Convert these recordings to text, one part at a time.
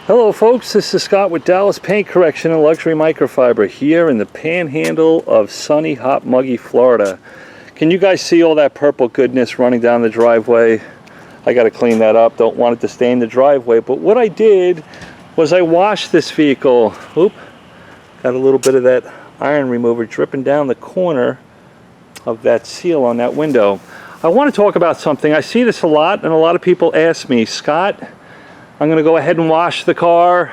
Hello folks, this is Scott with Dallas Paint Correction and Luxury Microfiber here in the panhandle of sunny, hot, muggy Florida. Can you guys see all that purple goodness running down the driveway? I got to clean that up, don't want it to stay in the driveway, but what I did was I washed this vehicle. Oop, got a little bit of that iron remover dripping down the corner of that seal on that window. I want to talk about something. I see this a lot and a lot of people ask me, Scott, I'm going to go ahead and wash the car.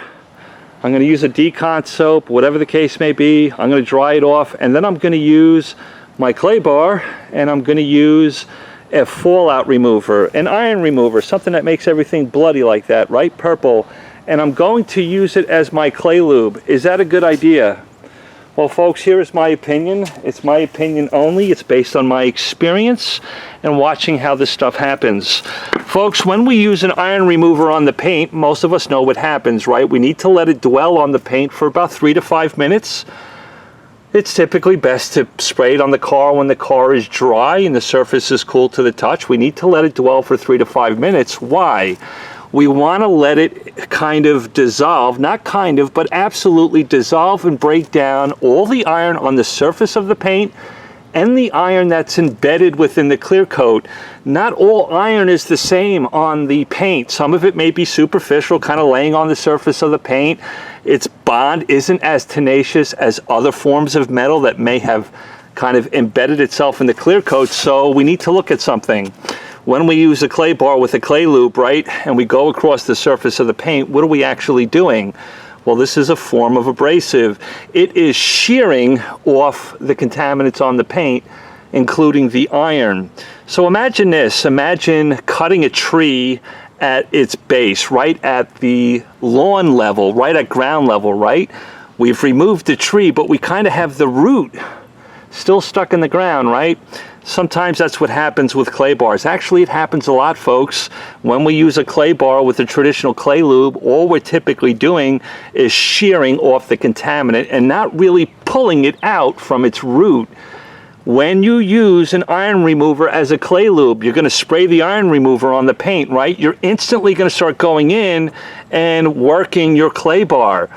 I'm going to use a decon soap, whatever the case may be. I'm going to dry it off, and then I'm going to use my clay bar, and I'm going to use a fallout remover, an iron remover, something that makes everything bloody like that, right? Purple. And I'm going to use it as my clay lube. Is that a good idea? Well, folks, here is my opinion. It's my opinion only. It's based on my experience and watching how this stuff happens. Folks, when we use an iron remover on the paint, most of us know what happens, right? We need to let it dwell on the paint for about 3 to 5 minutes. It's typically best to spray it on the car when the car is dry and the surface is cool to the touch. We need to let it dwell for 3 to 5 minutes. Why? We want to let it kind of dissolve, not kind of, but absolutely dissolve and break down all the iron on the surface of the paint and the iron that's embedded within the clear coat. Not all iron is the same on the paint. Some of it may be superficial, kind of laying on the surface of the paint. Its bond isn't as tenacious as other forms of metal that may have kind of embedded itself in the clear coat, so we need to look at something. When we use a clay bar with a clay lube, right, and we go across the surface of the paint, what are we actually doing? Well, this is a form of abrasive. It is shearing off the contaminants on the paint, including the iron. So imagine this. Imagine cutting a tree at its base, right at the lawn level, right at ground level, right? We've removed the tree, but we kind of have the root still stuck in the ground, right? Sometimes that's what happens with clay bars. Actually, it happens a lot, folks. When we use a clay bar with a traditional clay lube, all we're typically doing is shearing off the contaminant and not really pulling it out from its root. When you use an iron remover as a clay lube, you're going to spray the iron remover on the paint, right? You're instantly going to start going in and working your clay bar.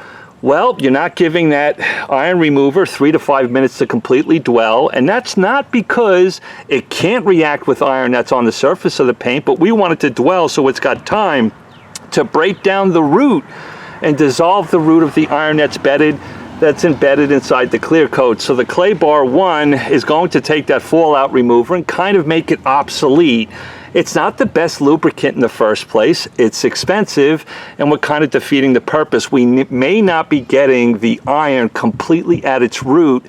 Well, you're not giving that iron remover 3 to 5 minutes to completely dwell, and that's not because it can't react with iron that's on the surface of the paint, but we want it to dwell so it's got time to break down the root and dissolve the root of the iron that's embedded inside the clear coat. So the clay bar 1 is going to take that fallout remover and kind of make it obsolete. It's not the best lubricant in the first place. It's expensive, and we're kind of defeating the purpose. We may not be getting the iron completely at its root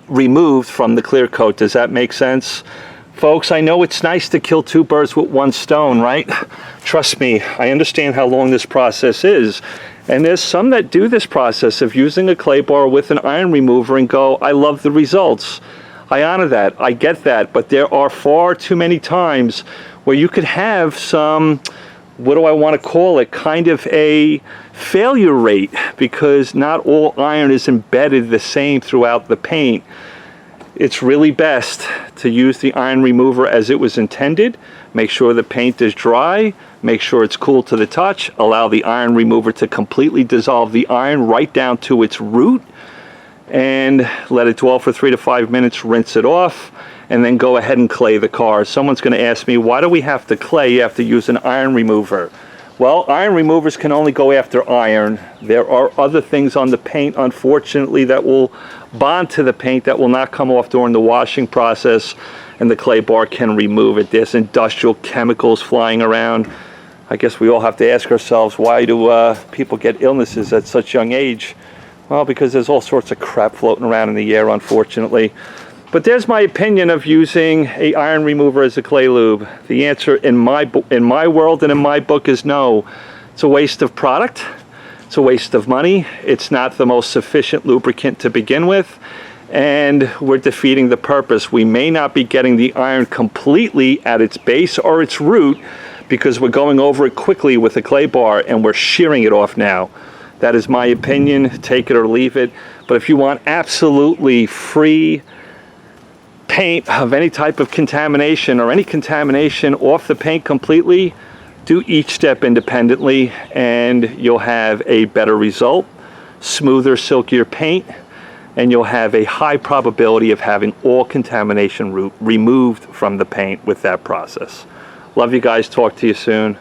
removed from the clear coat. Does that make sense? Folks, I know it's nice to kill 2 birds with 1 stone, right? Trust me, I understand how long this process is. And there's some that do this process of using a clay bar with an iron remover and go, I love the results. I honor that, I get that, but there are far too many times where you could have some, what do I want to call it, kind of a failure rate, because not all iron is embedded the same throughout the paint. It's really best to use the iron remover as it was intended. Make sure the paint is dry, make sure it's cool to the touch, allow the iron remover to completely dissolve the iron right down to its root, and let it dwell for 3 to 5 minutes, rinse it off, and then go ahead and clay the car. Someone's going to ask me, why do we have to clay? You have to use an iron remover. Well, iron removers can only go after iron. There are other things on the paint, unfortunately, that will bond to the paint that will not come off during the washing process, and the clay bar can remove it. There's industrial chemicals flying around. I guess we all have to ask ourselves, why do people get illnesses at such young age? Well, because there's all sorts of crap floating around in the air, unfortunately. But there's my opinion of using an iron remover as a clay lube. The answer in my world and in my book is no. It's a waste of product. It's a waste of money. It's not the most sufficient lubricant to begin with. And we're defeating the purpose. We may not be getting the iron completely at its base or its root because we're going over it quickly with a clay bar and we're shearing it off now. That is my opinion. Take it or leave it. But if you want absolutely free paint of any type of contamination or any contamination off the paint completely, Do each step independently and you'll have a better result, smoother, silkier paint, and you'll have a high probability of having all contamination removed from the paint with that process. Love you guys. Talk to you soon.